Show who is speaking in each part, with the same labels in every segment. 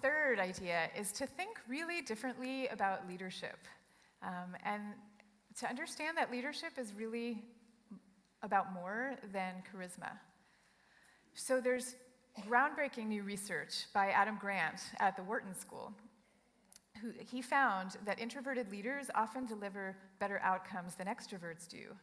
Speaker 1: third idea is to think really differently about leadership, and to understand that leadership is really about more than charisma. So there's groundbreaking new research by Adam Grant at the Wharton School. He found that introverted leaders often deliver better outcomes than extroverts do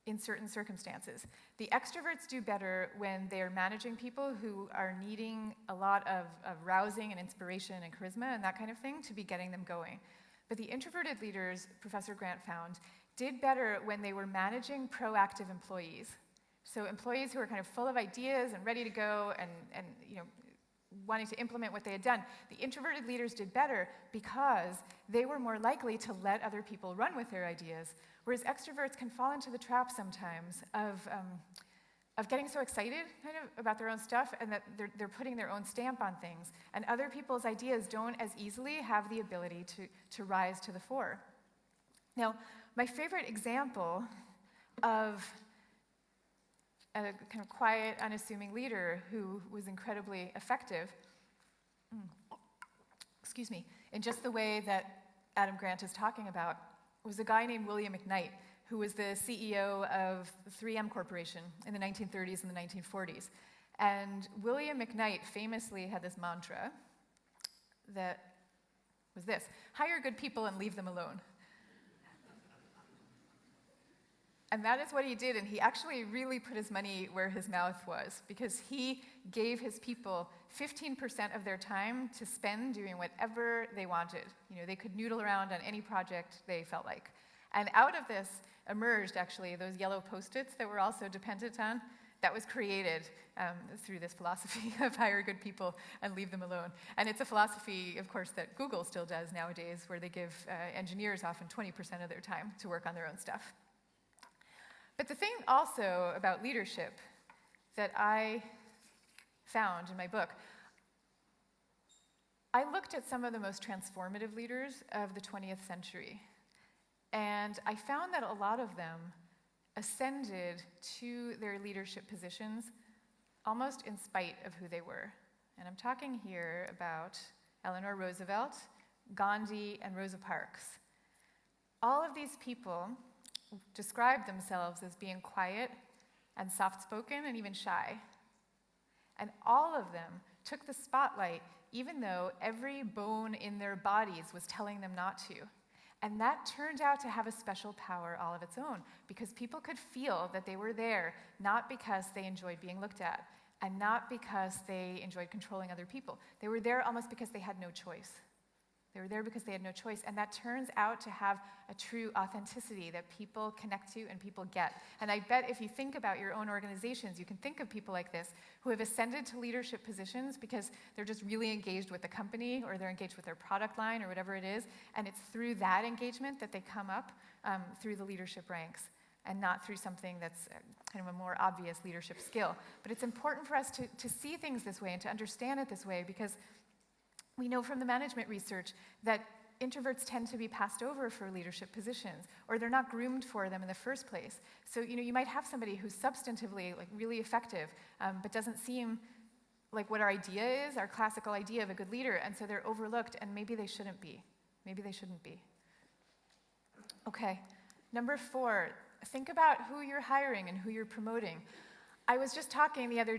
Speaker 1: in certain circumstances. The extroverts do better when they're managing people who are needing a lot of rousing and inspiration and charisma and that kind of thing to be getting them going. But the introverted leaders, Professor Grant found, did better when they were managing proactive employees. So employees who are kind of full of ideas and ready to go and wanting to implement what they had done. The introverted leaders did better because they were more likely to let other people run with their ideas, whereas extroverts can fall into the trap sometimes of getting so excited kind of about their own stuff and that they're putting their own stamp on things, and other people's ideas don't as easily have the ability to rise to the fore. Now, my favorite example of a kind of quiet, unassuming leader who was incredibly effective, in just the way that Adam Grant is talking about, was a guy named William McKnight, who was the CEO of the 3M Corporation in the 1930s and the 1940s. And William McKnight famously had this mantra that was this: hire good people and leave them alone. And that is what he did, and he actually really put his money where his mouth was, because he gave his people 15% of their time to spend doing whatever they wanted. They could noodle around on any project they felt like. And out of this emerged, actually, those yellow Post-its that we're also dependent on. That was created through this philosophy of hire good people and leave them alone. And it's a philosophy, of course, that Google still does nowadays, where they give engineers often 20% of their time to work on their own stuff. But the thing also about leadership that I found in my book, I looked at some of the most transformative leaders of the 20th century, and I found that a lot of them ascended to their leadership positions almost in spite of who they were. And I'm talking here about Eleanor Roosevelt, Gandhi, and Rosa Parks. All of these people described themselves as being quiet and soft-spoken and even shy. And all of them took the spotlight, even though every bone in their bodies was telling them not to. And that turned out to have a special power all of its own, because people could feel that they were there, not because they enjoyed being looked at, and not because they enjoyed controlling other people. They were there almost because they had no choice. They were there because they had no choice, and that turns out to have a true authenticity that people connect to and people get. And I bet if you think about your own organizations, you can think of people like this who have ascended to leadership positions because they're just really engaged with the company, or they're engaged with their product line, or whatever it is, and it's through that engagement that they come up through the leadership ranks, and not through something that's kind of a more obvious leadership skill. But it's important for us to see things this way and to understand it this way, because we know from the management research that introverts tend to be passed over for leadership positions, or they're not groomed for them in the first place. So you might have somebody who's substantively really effective, but doesn't seem like what our idea is, our classical idea of a good leader, and so they're overlooked, and maybe they shouldn't be. Maybe they shouldn't be. Okay, number 4, think about who you're hiring and who you're promoting. I was just talking the other day